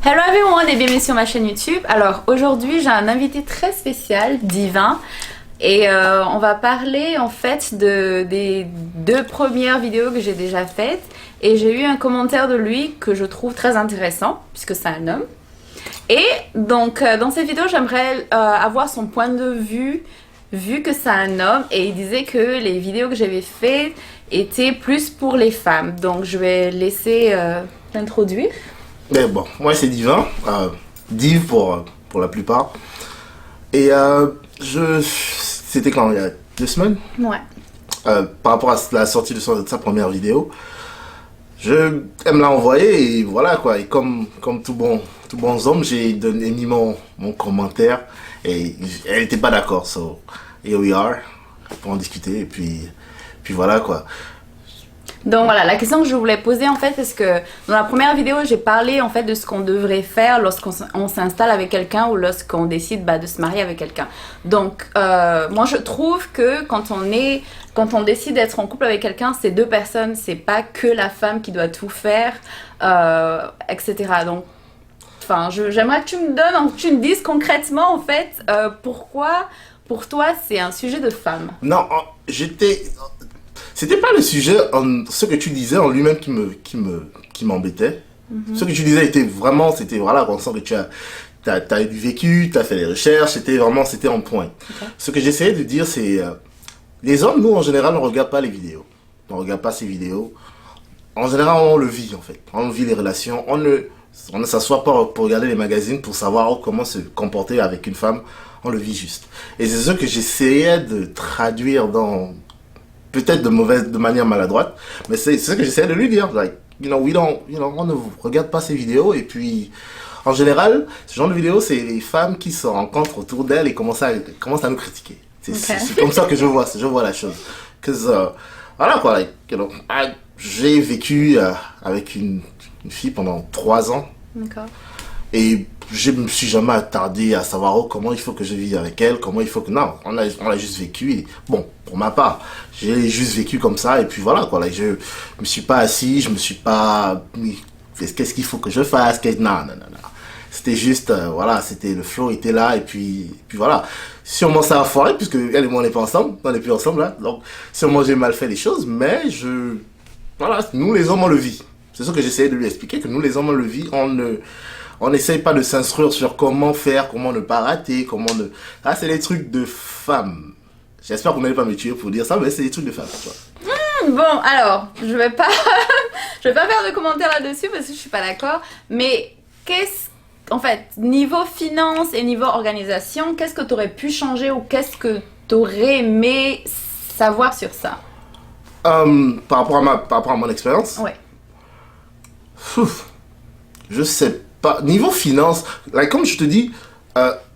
Hello everyone et bienvenue sur ma chaîne YouTube. Alors aujourd'hui j'ai un invité très spécial, Divin, et on va parler en fait des deux premières vidéos que j'ai déjà faites, et j'ai eu un commentaire de lui que je trouve très intéressant puisque c'est un homme. Et donc dans cette vidéo j'aimerais avoir son point de vue vu que c'est un homme, et il disait que les vidéos que j'avais faites étaient plus pour les femmes. Donc je vais laisser t'introduire. Mais bon, moi c'est Divin, Div pour la plupart. Et c'était quand, il y a 2 semaines, Ouais. par rapport à la sortie de sa première vidéo. Elle me l'a envoyé et voilà quoi. Et comme tout bon homme, j'ai émis mon commentaire et elle n'était pas d'accord. So, here we are, pour en discuter et puis voilà quoi. Donc voilà, la question que je voulais poser en fait, parce que dans la première vidéo, j'ai parlé en fait de ce qu'on devrait faire lorsqu'on s'installe avec quelqu'un ou lorsqu'on décide de se marier avec quelqu'un. Donc moi je trouve que quand on décide d'être en couple avec quelqu'un, c'est deux personnes, c'est pas que la femme qui doit tout faire, etc. Donc enfin, j'aimerais que tu me dises concrètement en fait pourquoi pour toi c'est un sujet de femme. Non, c'était pas le sujet, ce que tu disais en lui-même qui m'embêtait. Ce que tu disais c'était voilà, on sent que tu as du vécu, tu as fait des recherches, c'était en point. Okay. Ce que j'essayais de dire, c'est, les hommes, nous, en général, on regarde pas les vidéos. On regarde pas ces vidéos. En général, on le vit, en fait. On vit les relations. On ne s'assoit pas pour regarder les magazines pour savoir comment se comporter avec une femme. On le vit juste. Et c'est ce que j'essayais de traduire peut-être de manière maladroite, mais c'est ce que j'essaie de lui dire. Like, on ne regarde pas ces vidéos, et puis, en général, ce genre de vidéos, c'est les femmes qui se rencontrent autour d'elles et commencent à nous critiquer. C'est comme ça que je vois la chose. Voilà quoi, j'ai vécu avec une fille pendant 3 ans. D'accord. Et je me suis jamais attardé à savoir comment il faut que je vive avec elle, comment il faut que... Non, on a juste vécu. Et, bon, pour ma part, j'ai juste vécu comme ça. Et puis voilà, quoi. Là, je me suis pas assis, je me suis pas... Qu'est-ce qu'il faut que je fasse? Non. C'était juste, voilà, le flow était là. Et puis voilà. Sûrement ça a foiré, puisque elle et moi, on n'est pas ensemble. On n'est plus ensemble, là. Donc, sûrement j'ai mal fait les choses. Mais voilà, nous, les hommes, on le vit. C'est ce que j'essayais de lui expliquer, que nous, les hommes, on le vit. On n'essaye pas de s'instruire sur comment faire, comment ne pas rater, Ah, c'est des trucs de femmes. J'espère que vous n'allez pas me tuer pour dire ça, mais c'est des trucs de femmes, tu vois. Bon, alors, je vais pas faire de commentaires là-dessus parce que je suis pas d'accord. Mais en fait, niveau finance et niveau organisation, qu'est-ce que tu aurais pu changer ou qu'est-ce que tu aurais aimé savoir sur ça? Par rapport à mon expérience? Ouais. Je sais pas. Niveau finance, comme je te dis,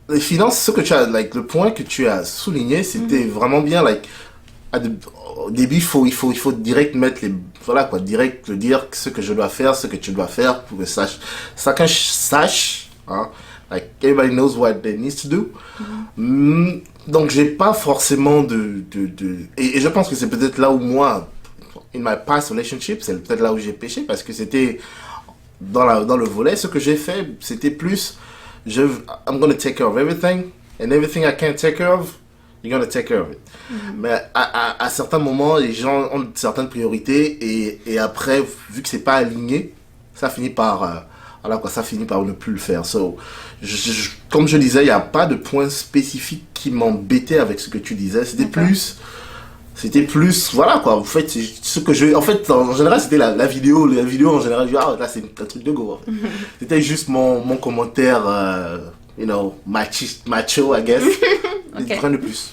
les finances, le point que tu as souligné, c'était vraiment bien, au début, il faut direct mettre direct dire ce que je dois faire, ce que tu dois faire pour que chacun sache, hein, everybody knows what they need to do. Donc, j'ai pas forcément et je pense que c'est peut-être là où moi, in my past relationship, c'est peut-être là où j'ai péché, parce que c'était dans le volet, ce que j'ai fait, c'était plus, I'm going to take care of everything, and everything I can't take care of, you're going to take care of it. Mais à certains moments, les gens ont certaines priorités, et après, vu que c'est pas aligné, ça finit par ne plus le faire. So, comme je disais, il n'y a pas de point spécifique qui m'embêtait avec ce que tu disais. C'était plus, voilà quoi, en fait, en général, c'était la vidéo en général, là, c'est un truc de go. En fait. C'était juste mon commentaire, macho, I guess. Okay. Rien de plus.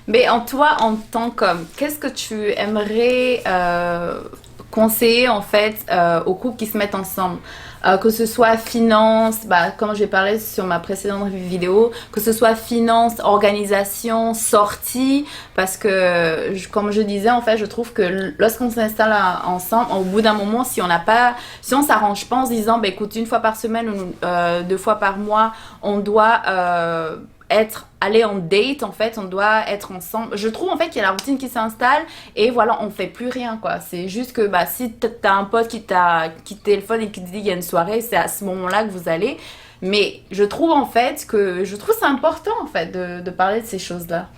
Mais en toi, en tant qu'homme, qu'est-ce que tu aimerais conseiller en fait aux couples qui se mettent ensemble, que ce soit finance, comme j'ai parlé sur ma précédente vidéo, que ce soit finance, organisation, sortie, parce que comme je disais en fait, je trouve que lorsqu'on s'installe ensemble, au bout d'un moment, si on s'arrange pas en se disant écoute, 1 fois par semaine ou 2 fois par mois, on doit aller en date, en fait, on doit être ensemble. Je trouve, en fait, qu'il y a la routine qui s'installe et voilà, on fait plus rien, quoi. C'est juste que, bah, si t'as un pote qui téléphone et qui te dit qu'il y a une soirée, c'est à ce moment-là que vous allez. Mais je trouve, en fait, c'est important, en fait, de parler de ces choses-là.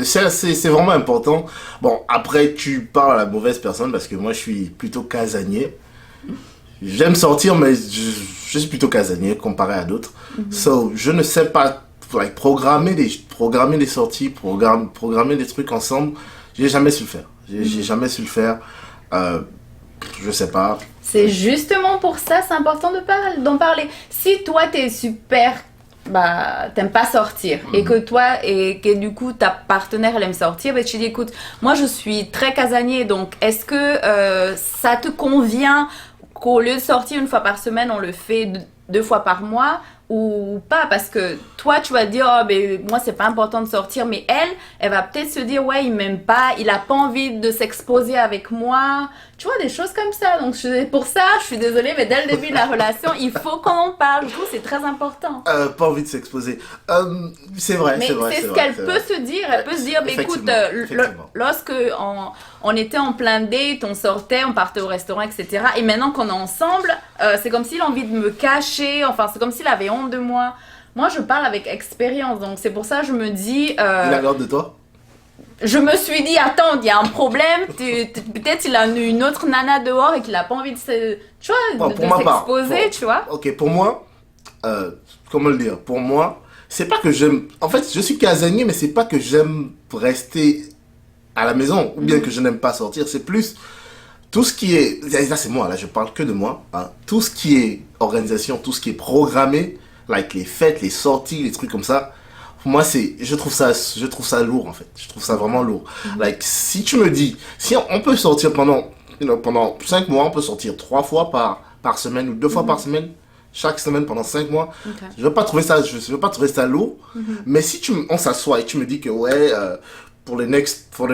C'est vraiment important. Bon, après, tu parles à la mauvaise personne parce que moi, je suis plutôt casanier. J'aime sortir, mais je suis plutôt casanier comparé à d'autres. So, je ne sais pas programmer des sorties, programmer des trucs ensemble. J'ai jamais su le faire. J'ai jamais su le faire. Je sais pas. C'est justement pour ça, c'est important d'en parler. Si toi, t'es super, bah, t'aimes pas sortir, et que du coup, ta partenaire, elle aime sortir, bah, tu dis, écoute, moi, je suis très casanier, donc est-ce que ça te convient qu'au lieu de sortir une fois par semaine, on le fait 2 fois par mois ou pas? Parce que toi, tu vas te dire, oh, mais moi, c'est pas important de sortir, mais elle va peut-être se dire, ouais, il m'aime pas, il a pas envie de s'exposer avec moi. Tu vois, des choses comme ça. Donc, pour ça, je suis désolée, mais dès le début de la relation, il faut qu'on en parle. Je trouve que c'est très important. Pas envie de s'exposer. C'est vrai, mais c'est vrai. c'est ce qu'elle peut se dire. Elle peut se dire, mais écoute, lorsque on était en plein date, on sortait, on partait au restaurant, etc. Et maintenant qu'on est ensemble, c'est comme s'il a envie de me cacher. Enfin, c'est comme s'il avait honte de moi. Moi, je parle avec expérience. Donc, c'est pour ça que je me dis... Il a honte de toi? Je me suis dit, attends, il y a un problème. Peut-être il a une autre nana dehors et qu'il a pas envie de s'exposer, tu vois. Ok, pour moi, comment le dire? Pour moi, c'est pas que j'aime... En fait, je suis casanier, mais c'est pas que j'aime rester à la maison ou bien que je n'aime pas sortir. C'est plus tout ce qui est... Là, c'est moi, là, je parle que de moi. Hein. Tout ce qui est organisation, tout ce qui est programmé, like les fêtes, les sorties, les trucs comme ça... Pour moi, je trouve ça lourd, en fait. Je trouve ça vraiment lourd. Like, si tu me dis, si on peut sortir pendant 5 mois, on peut sortir 3 fois par semaine ou 2 fois par semaine, chaque semaine pendant 5 mois. Okay. Je veux pas trouver ça lourd. Mais si on s'assoit et tu me dis que, ouais, pour les next 3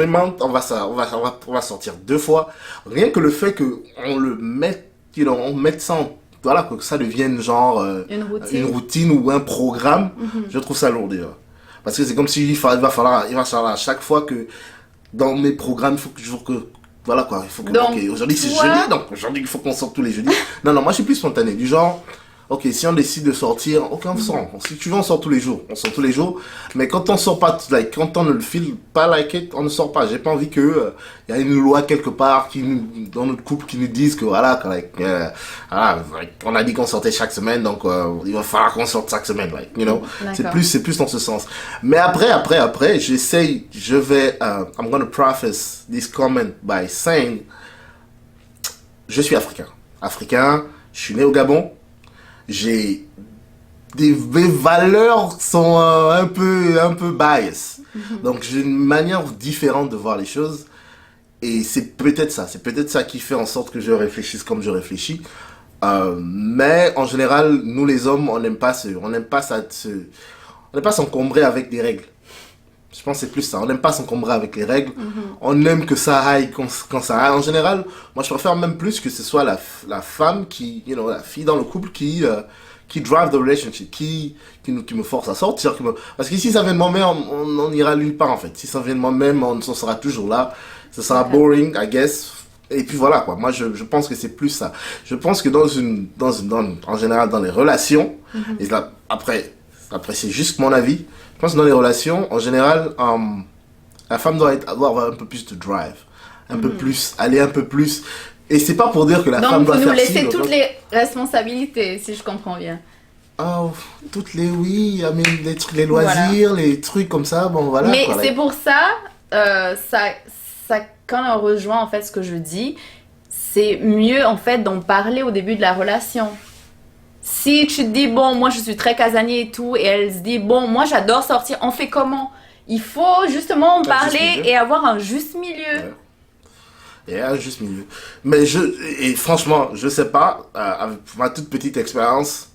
months, on va sortir 2 fois. Rien que le fait qu'on le mette, on mette ça en voilà, que ça devienne genre une routine ou un programme, je trouve ça lourd déjà. Parce que c'est comme s'il va falloir à chaque fois que dans mes programmes, il faut que voilà quoi, il faut que donc, okay, aujourd'hui c'est jeudi, donc aujourd'hui il faut qu'on sorte tous les jeudis. Non, moi je suis plus spontané, du genre, ok, si on décide de sortir, ok, on sort. Si tu veux, on sort tous les jours. On sort tous les jours. Mais quand on sort pas, quand on ne le file pas on ne sort pas. J'ai pas envie que y a une loi quelque part dans notre couple qui nous dise que voilà, on a dit qu'on sortait chaque semaine, donc il va falloir qu'on sorte chaque semaine, you know. C'est plus dans ce sens. Mais après, I'm gonna preface this comment by saying, je suis africain, je suis né au Gabon. Mes valeurs sont un peu bias. Donc j'ai une manière différente de voir les choses et c'est peut-être ça qui fait en sorte que je réfléchisse comme je réfléchis. Mais en général, nous les hommes, on n'aime pas s'encombrer avec des règles. Je pense que c'est plus ça. On n'aime pas s'encombrer avec les règles. On aime que ça aille quand ça aille. En général, moi je préfère même plus que ce soit la femme la fille dans le couple qui drive the relationship, qui me force à sortir. Parce que si ça vient de moi-même, on ira nulle part en fait. Si ça vient de moi-même, on sera toujours là. Ça sera boring, I guess. Et puis voilà quoi. Moi je pense que c'est plus ça. Je pense que en général dans les relations, et là, après c'est juste mon avis. Je pense que dans les relations, en général, la femme doit avoir un peu plus de drive, un peu plus, aller un peu plus. Et c'est pas pour dire que la femme doit faire ci. Donc, vous nous laissez toutes les responsabilités, si je comprends bien. Oh, oui, les loisirs, les trucs comme ça, bon voilà. Mais c'est pour ça, quand on rejoint en fait ce que je dis, c'est mieux en fait d'en parler au début de la relation. Si tu te dis, bon, moi je suis très casanier et tout, et elle se dit, bon, moi j'adore sortir, on fait comment? Il faut justement en parler et avoir un juste milieu. Ouais. Et un juste milieu. Mais franchement, je sais pas, avec ma toute petite expérience,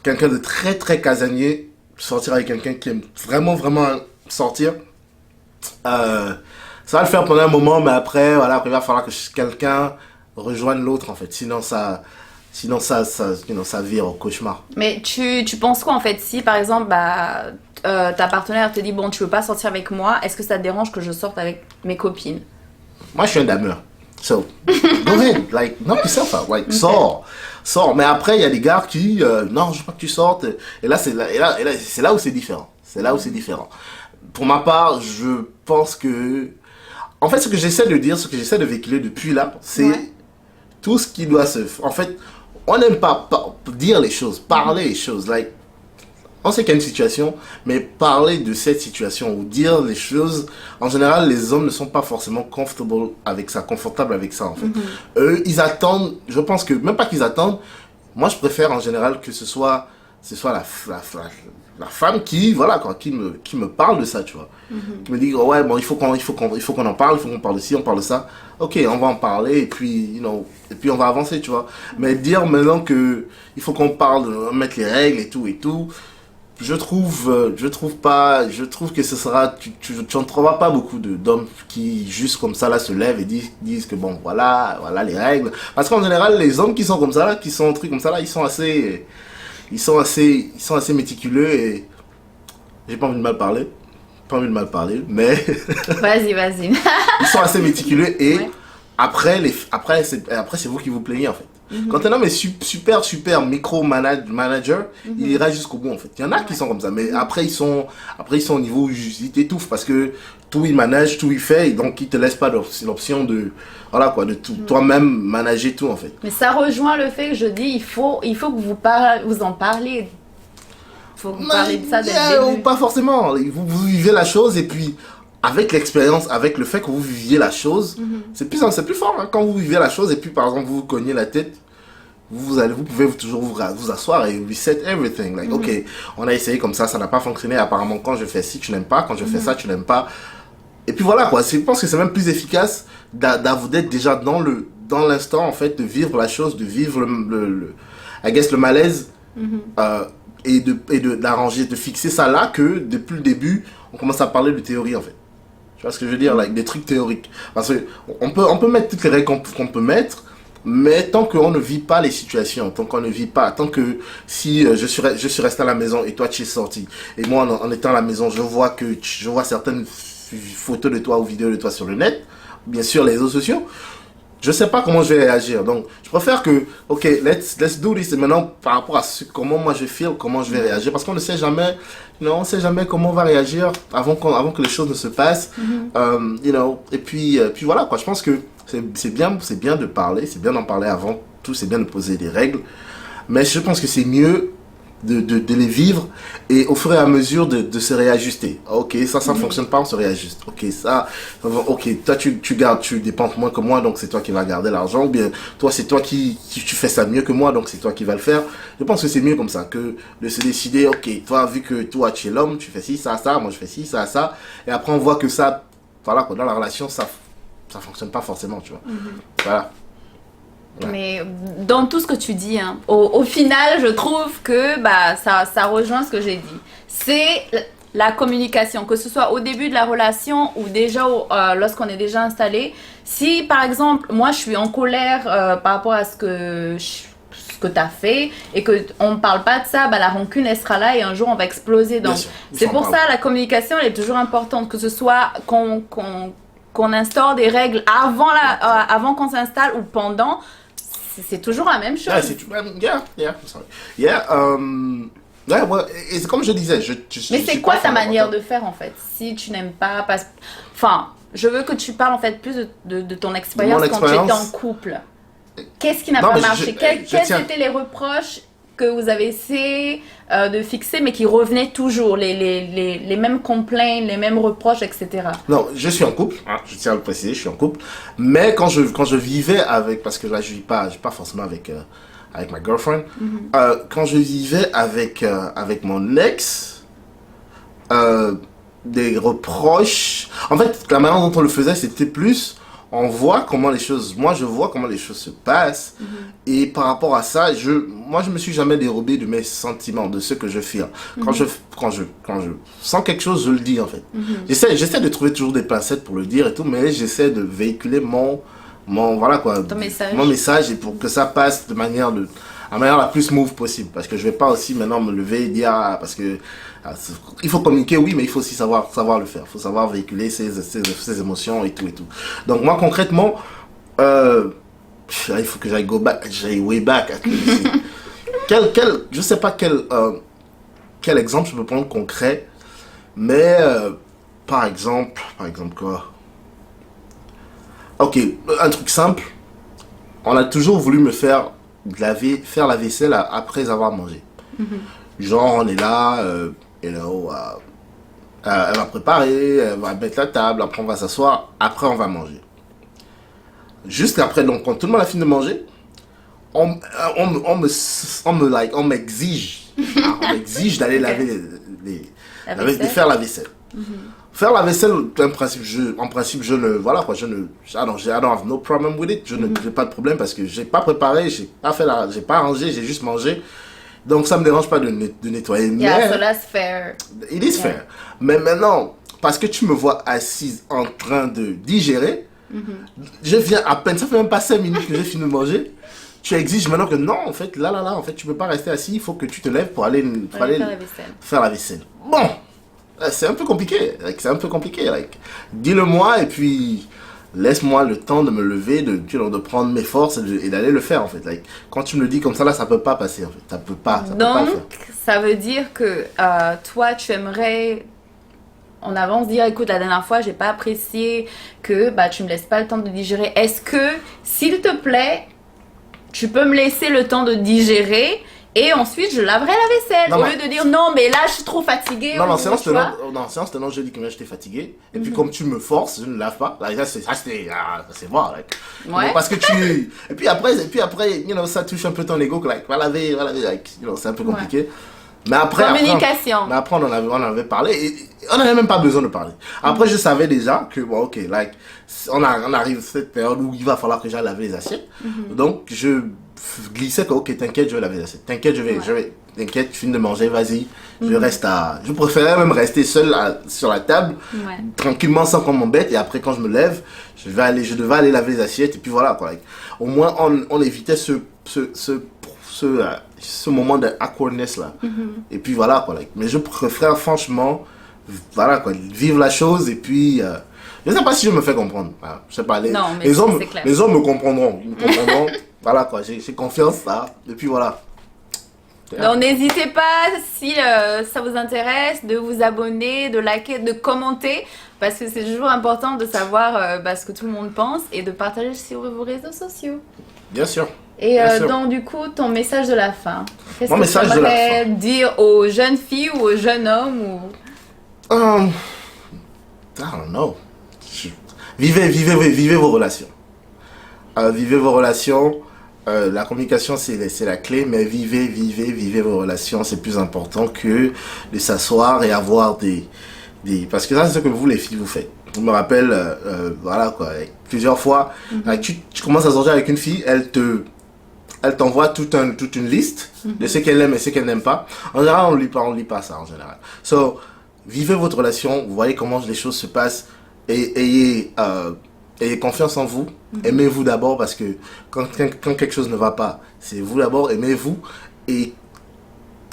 quelqu'un de très très casanier, sortir avec quelqu'un qui aime vraiment vraiment sortir, ça va le faire pendant un moment, mais après, il va falloir que quelqu'un rejoigne l'autre en fait. Sinon, sinon ça vire au cauchemar. Mais tu penses quoi en fait si par exemple ta partenaire te dit bon tu veux pas sortir avec moi, est-ce que ça te dérange que je sorte avec mes copines? Moi je suis un dameur. So, go ahead, like, knock yourself out, like, sors. Mais après, il y a des gars qui, non, je veux pas que tu sortes. Et là, c'est là où c'est différent. C'est là où c'est différent. Pour ma part, je pense que, en fait, ce que j'essaie de dire, ce que j'essaie de véhiculer depuis là, c'est tout ce qui doit se, en fait, on n'aime pas dire les choses, parler les choses, like, on sait qu'il y a une situation, mais parler de cette situation ou dire les choses, en général, les hommes ne sont pas forcément confortables avec ça, en fait. Eux, ils attendent, je pense que, même pas qu'ils attendent, moi, je préfère en général que ce soit la femme qui, voilà, quoi, qui me parle de ça, tu vois. Qui me dit, oh, ouais, bon, il faut qu'on en parle, il faut qu'on parle de ci, on parle de ça. Ok, on va en parler, et puis, et puis on va avancer, tu vois. Mais dire maintenant que il faut qu'on parle, mettre les règles et tout, je trouve que ce sera, tu n'en trouveras pas beaucoup d'hommes qui, juste comme ça, là, se lèvent et disent que bon, voilà les règles. Parce qu'en général, les hommes qui sont comme ça, là, qui sont trucs comme ça, là, ils sont assez méticuleux et j'ai pas envie de mal parler, mais. Vas-y. Ils sont assez méticuleux et après, c'est vous qui vous plaignez, en fait. Quand un homme est super micro-manager, il ira jusqu'au bout en fait. Il y en a qui sont comme ça, mais après ils sont au niveau où ils t'étouffent parce que tout il manage, tout il fait, et donc ils te laissent pas l'option de, voilà quoi, de toi-même manager tout en fait. Mais ça rejoint le fait que je dis, il faut que vous en parliez. Il faut que vous parliez de ça dès le début. Pas forcément, vous vivez la chose et puis avec l'expérience, avec le fait que vous viviez la chose, c'est plus fort hein, quand vous vivez la chose et puis par exemple vous vous cognez la tête, vous pouvez toujours vous asseoir et reset everything. Like, ok, on a essayé comme ça n'a pas fonctionné. Apparemment, quand je fais ci, tu n'aimes pas. Quand je fais ça, tu n'aimes pas. Et puis voilà quoi. Je pense que c'est même plus efficace d'être déjà dans l'instant en fait, de vivre la chose, de vivre le malaise et d'arranger, de fixer ça là que depuis le début, on commence à parler de théorie en fait. Tu vois ce que je veux dire, like, des trucs théoriques. Parce que on peut mettre toutes les règles qu'on peut mettre, mais tant qu'on ne vit pas les situations, tant que si je suis resté à la maison et toi tu es sorti, et moi en étant à la maison, je vois certaines photos de toi ou vidéos de toi sur le net, bien sûr les réseaux sociaux, je sais pas comment je vais réagir. Donc je préfère que, ok, let's do this. Et maintenant par rapport à comment moi je feel, comment je vais réagir, parce qu'on ne sait jamais, on sait jamais comment on va réagir avant que les choses ne se passent. Et puis voilà quoi. Je pense que c'est bien de parler, c'est bien d'en parler avant tout, c'est bien de poser des règles, mais je pense que c'est mieux de les vivre et au fur et à mesure de se réajuster. Ok, ça ne fonctionne pas, on se réajuste. Ok, toi tu dépenses moins que moi, donc c'est toi qui vas garder l'argent, ou bien toi c'est toi qui tu fais ça mieux que moi, donc c'est toi qui vas le faire. Je pense que c'est mieux comme ça que de se décider, ok, toi vu que toi tu es l'homme, tu fais ci, ça, moi je fais ci, ça, et après on voit que ça, voilà quoi, dans la relation ça fonctionne pas forcément, tu vois. Voilà. Ouais. Mais dans tout ce que tu dis, hein, au final, je trouve que ça rejoint ce que j'ai dit. C'est la communication, que ce soit au début de la relation ou déjà lorsqu'on est déjà installé. Si par exemple, moi je suis en colère par rapport à ce que tu as fait et qu'on ne parle pas de ça, la rancune elle sera là et un jour on va exploser. Donc c'est pour ça la communication elle est toujours importante, que ce soit qu'on instaure des règles avant qu'on s'installe ou pendant. C'est toujours la même chose. Et c'est comme je disais. Mais c'est quoi ta manière de faire en fait? Si tu n'aimes pas. Enfin, je veux que tu parles en fait plus de ton expérience quand tu étais en couple. Qu'est-ce qui n'a pas marché? Quels étaient les reproches que vous avez essayé de fixer mais qui revenaient toujours, les mêmes complaints, les mêmes reproches, etc. Non, je suis en couple, hein, je tiens à le préciser, je suis en couple, mais quand je vivais avec, parce que là je vis pas forcément avec ma girlfriend, quand je vivais avec mon ex, des reproches, en fait la manière dont on le faisait c'était plus, on voit comment les choses, moi je vois comment les choses se passent, et par rapport à ça, moi je me suis jamais dérobé de mes sentiments, de ce que je feel. Quand je sens quelque chose, je le dis en fait. J'essaie de trouver toujours des pincettes pour le dire et tout, mais j'essaie de véhiculer voilà quoi, Ton message. mon message, et pour que ça passe la manière la plus smooth possible. Parce que je vais pas aussi maintenant me lever et dire, parce que il faut communiquer, oui, mais il faut aussi savoir le faire. Il faut savoir véhiculer ses émotions et tout et tout. Donc moi concrètement, il faut que j'aille way back. Je sais pas quel exemple je peux prendre concret, mais par exemple quoi? Ok, un truc simple. On a toujours voulu me faire la vaisselle après avoir mangé. Genre, on est là, elle va préparer, elle va mettre la table, après on va s'asseoir, après on va manger. Juste après, donc, quand tout le monde a fini de manger, on m'exige. On m'exige d'aller laver de faire la vaisselle. Faire la vaisselle, en principe, je ne, voilà quoi, I don't have no problem with it. Je n'ai pas de problème parce que j'ai pas préparé, j'ai pas rangé, j'ai juste mangé. Donc ça me dérange pas de nettoyer. Yeah, so that's fair. It is fair. Mais maintenant, parce que tu me vois assise en train de digérer, je viens à peine, ça fait même pas 5 minutes que j'ai fini de manger. Tu exiges maintenant que non, en fait, en fait, tu peux pas rester assis, il faut que tu te lèves pour aller faire la vaisselle. Bon. C'est un peu compliqué, dis-le-moi et puis laisse-moi le temps de me lever, de prendre mes forces et d'aller le faire en fait. Quand tu me le dis comme ça là, ça peut pas passer en fait, ça peut pas le faire. Donc, ça veut dire que toi, tu aimerais en avance dire, écoute, la dernière fois, j'ai pas apprécié que tu me laisses pas le temps de digérer. Est-ce que, s'il te plaît, tu peux me laisser le temps de digérer? Et ensuite, je laverai la vaisselle. Au lieu de dire non, mais là, je suis trop fatiguée. Non, séance tenante, je dis que j'étais fatiguée. Et puis, comme tu me forces, je ne lave pas. Là, c'est moi. Ouais. Parce que tu. Et puis après, ça touche un peu ton ego. Va laver, c'est un peu compliqué. Mais après. Communication. Mais après, on en avait parlé. Et on n'avait même pas besoin de parler. Après, je savais déjà que, bon, ok, on arrive à cette période où il va falloir que j'aille laver les assiettes. Donc, je glissais que ok, t'inquiète, je vais laver les assiettes, t'inquiète, t'inquiète, tu finis de manger, vas-y, je préférais même rester seul sur la table, tranquillement sans qu'on m'embête, et après quand je me lève, je devais aller laver les assiettes, et puis voilà quoi. Au moins on évitait ce moment de awkwardness là, et puis voilà quoi. Mais je préfère franchement, voilà quoi, vivre la chose, et puis je sais pas si je me fais comprendre, je sais pas, les hommes me comprendront, voilà quoi, j'ai confiance là, et puis voilà. Donc n'hésitez pas, si ça vous intéresse, de vous abonner, de liker, de commenter, parce que c'est toujours important de savoir ce que tout le monde pense et de partager sur vos réseaux sociaux. Bien sûr. Et donc du coup, ton message de la fin. Qu'est-ce Mon message de la fin. Dire aux jeunes filles ou aux jeunes hommes ou... I don't know. Vivez vos relations. Vivez vos relations. La communication c'est la clé, mais vivez vos relations, c'est plus important que de s'asseoir et avoir des parce que ça c'est ce que vous les filles vous faites. Je me rappelle voilà quoi, plusieurs fois tu commences à sortir avec une fille, elle t'envoie toute une liste de ce qu'elle aime et ce qu'elle n'aime pas. En général on lit pas ça en général. So vivez votre relation, vous voyez comment les choses se passent et ayez confiance en vous, aimez-vous d'abord parce que quand quelque chose ne va pas, c'est vous d'abord, aimez-vous et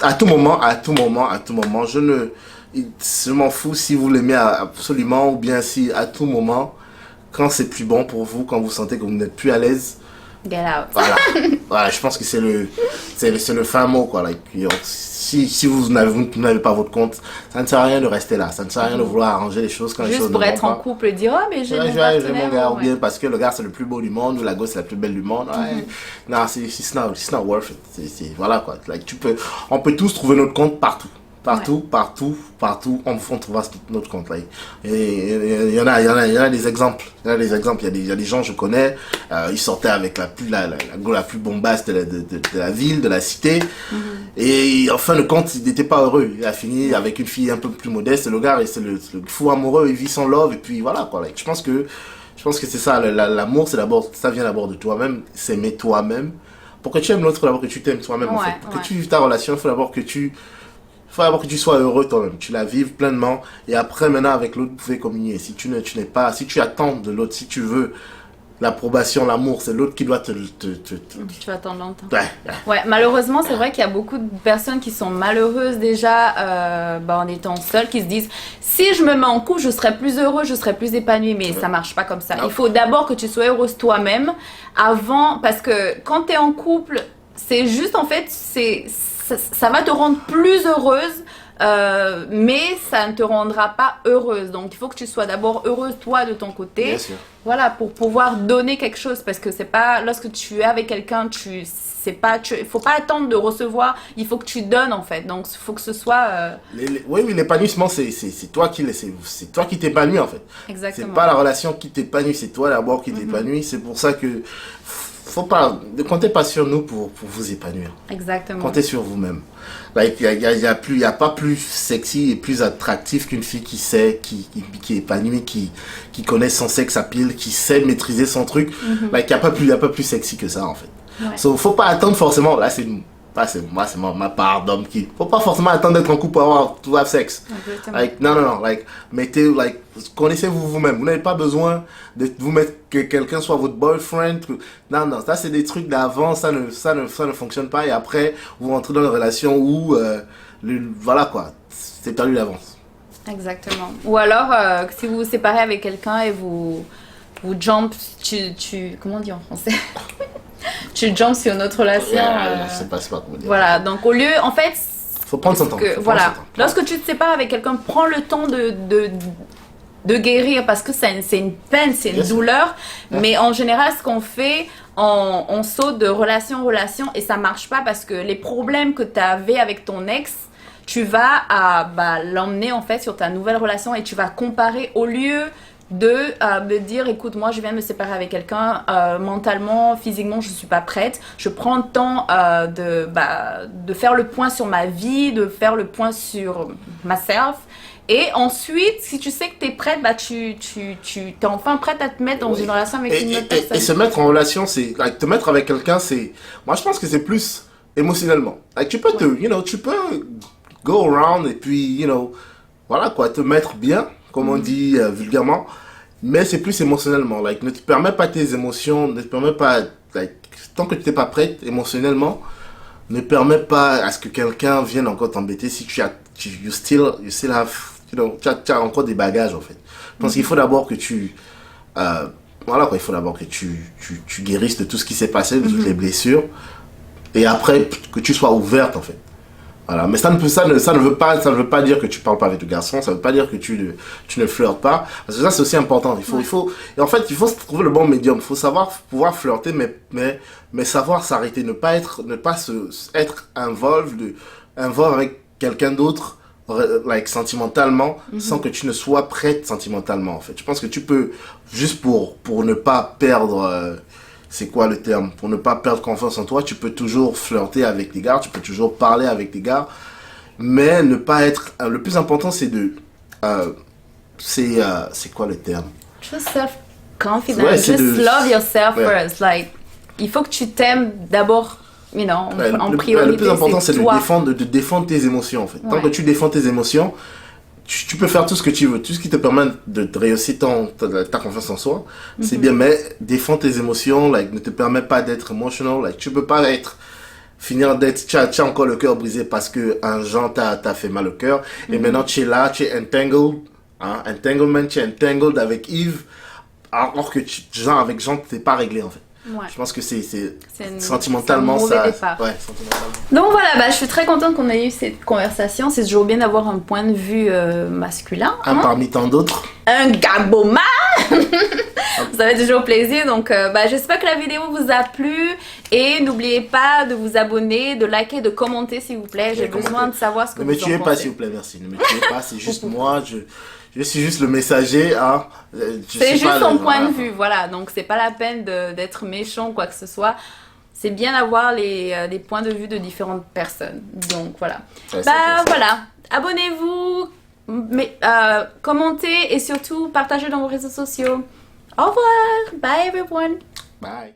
à tout moment, je m'en fous si vous l'aimez absolument ou bien si à tout moment, quand c'est plus bon pour vous, quand vous sentez que vous n'êtes plus à l'aise, get out. Voilà, je pense que c'est le fin mot quoi. Si vous n'avez pas votre compte, ça ne sert à rien de rester là, ça ne sert à rien de vouloir arranger les choses quand les choses ne vont pas. Juste pour être en couple et dire mais j'ai mon gars, ou bien parce que le gars c'est le plus beau du monde ou la gosse c'est la plus belle du monde. Non, it's not worth it. Voilà quoi. On peut tous trouver notre compte partout. Partout, on trouvera notre compte là. Et il y en a des exemples. Il y a des gens que je connais, ils sortaient avec la plus bombasse de la ville, de la cité. Et en fin de compte, il n'était pas heureux. Il a fini avec une fille un peu plus modeste. Le gars, c'est le fou amoureux, il vit son love. Et puis voilà quoi. Je pense que c'est ça. L'amour, ça vient d'abord de toi-même. S'aimer toi-même. Pour que tu aimes l'autre, il faut d'abord que tu t'aimes toi-même en fait. Pour que tu vives ta relation, il faut d'abord que tu sois heureux toi-même, tu la vives pleinement et après maintenant avec l'autre vous pouvez communier. Si tu attends de l'autre, si tu veux l'approbation, l'amour, c'est l'autre qui doit Tu vas attendre longtemps. Ouais, ouais. Ouais, malheureusement, c'est vrai qu'il y a beaucoup de personnes qui sont malheureuses déjà en étant seules, qui se disent si je me mets en couple, je serai plus heureux, je serai plus épanouie. Mais ça marche pas comme ça. Non. Il faut d'abord que tu sois heureuse toi-même avant, parce que quand tu es en couple, c'est juste en fait, ça va te rendre plus heureuse. Mais ça ne te rendra pas heureuse. Donc il faut que tu sois d'abord heureuse toi de ton côté. Bien sûr. Voilà, pour pouvoir donner quelque chose, parce que c'est pas lorsque tu es avec quelqu'un, il faut pas attendre de recevoir, il faut que tu donnes en fait. Donc il faut que ce soit Oui, l'épanouissement, c'est toi c'est toi qui t'épanouis en fait. exactement. C'est pas la relation qui t'épanouit, c'est toi d'abord qui t'épanouis. C'est pour ça que faut pas, ne comptez pas sur nous pour vous épanouir. Exactement. Comptez sur vous-même. Like, il y a pas plus sexy et plus attractif qu'une fille qui sait, qui est épanouie, qui connaît son sexe à pile, qui sait maîtriser son truc. Like, il y a pas plus sexy que ça, en fait. Ouais. So, faut pas attendre forcément, là, c'est ma part d'homme qui, faut pas forcément attendre d'être en couple pour avoir sexe. Exactement. Like, non, like, connaissez-vous vous-même. Vous n'avez pas besoin de vous mettre que quelqu'un soit votre boyfriend. Non, ça c'est des trucs d'avant, ça ne fonctionne pas. Et après, vous rentrez dans une relation où, voilà quoi, c'est perdu d'avance. Exactement. Ou alors, si vous vous séparez avec quelqu'un et vous jump, comment on dit en français? Tu jumps sur une autre relation. C'est pas comment dire. Voilà, donc au lieu, en fait, Faut prendre son temps. voilà, lorsque tu te sépares avec quelqu'un, prends le temps de guérir, parce que c'est une peine, c'est une douleur. Mais en général, ce qu'on fait, on saute de relation en relation et ça marche pas, parce que les problèmes que tu avais avec ton ex, tu vas l'emmener en fait sur ta nouvelle relation et tu vas comparer, au lieu de me dire écoute, moi je viens de me séparer avec quelqu'un, mentalement, physiquement je suis pas prête, je prends le temps de faire le point sur ma vie, de faire le point sur myself, et ensuite si tu sais que tu es prête, tu es enfin prête à te mettre dans une relation avec une autre personne. Et se mettre en relation, c'est like, te mettre avec quelqu'un, c'est, moi je pense que c'est plus émotionnellement. Like, tu peux tu peux go around et puis voilà quoi, te mettre bien, comme on dit vulgairement, mais c'est plus émotionnellement. Like, ne te permets pas tes émotions, ne te permets pas, like, tant que tu n'es pas prête émotionnellement, ne permets pas à ce que quelqu'un vienne encore t'embêter si tu still have, tu as encore des bagages en fait. Je pense qu'il faut d'abord que voilà quoi, il faut d'abord que tu guérisses de tout ce qui s'est passé, de toutes les blessures, et après que tu sois ouverte en fait. Voilà, mais ça ne veut pas dire que tu parles pas avec le garçon, ça veut pas dire que tu ne flirtes pas, parce que ça c'est aussi important. Et en fait, il faut trouver le bon médium. Il faut savoir pouvoir flirter, mais savoir s'arrêter, ne pas être involved avec quelqu'un d'autre, like sentimentalement, sans que tu ne sois prête sentimentalement en fait. Je pense que tu peux, juste pour ne pas perdre c'est quoi le terme? Pour ne pas perdre confiance en toi, tu peux toujours flirter avec des gars, tu peux toujours parler avec des gars, mais ne pas être... le plus important, c'est c'est quoi le terme? Just self-confidence, Ouais, just love yourself ouais. first. Like, il faut que tu t'aimes d'abord, en priorité. Le plus important, c'est toi. de défendre tes émotions, en fait. Tant Ouais. que tu défends tes émotions, tu peux faire tout ce que tu veux, tout ce qui te permet de réussir ta confiance en soi, c'est bien, mais défends tes émotions, like, ne te permet pas d'être emotional, like, tu peux pas tu as encore le cœur brisé parce que un Jean t'a fait mal au cœur, et maintenant tu es là, tu es entangled, entanglement, tu es entangled avec Yves, alors que avec Jean, t'es pas réglé en fait. Ouais. Je pense que c'est c'est sentimentalement un mauvais ça. départ. Ouais, sentimentalement. Donc voilà, je suis très contente qu'on ait eu cette conversation. C'est toujours bien d'avoir un point de vue masculin. Un parmi tant d'autres. Un gaboma. Ça fait toujours plaisir. Donc j'espère que la vidéo vous a plu. Et n'oubliez pas de vous abonner, de liker, de commenter s'il vous plaît. J'ai besoin de savoir ce que vous en pensez. Ne me tuez pas s'il vous plaît, merci. Ne me tuez pas, c'est juste moi. Je suis juste le messager. Hein. C'est juste son point de vue, voilà. Donc c'est pas la peine d'être méchant ou quoi que ce soit. C'est bien d'avoir les points de vue de différentes personnes. Donc voilà. Ouais, voilà. Abonnez-vous, commentez et surtout partagez dans vos réseaux sociaux. Au revoir. Bye everyone. Bye.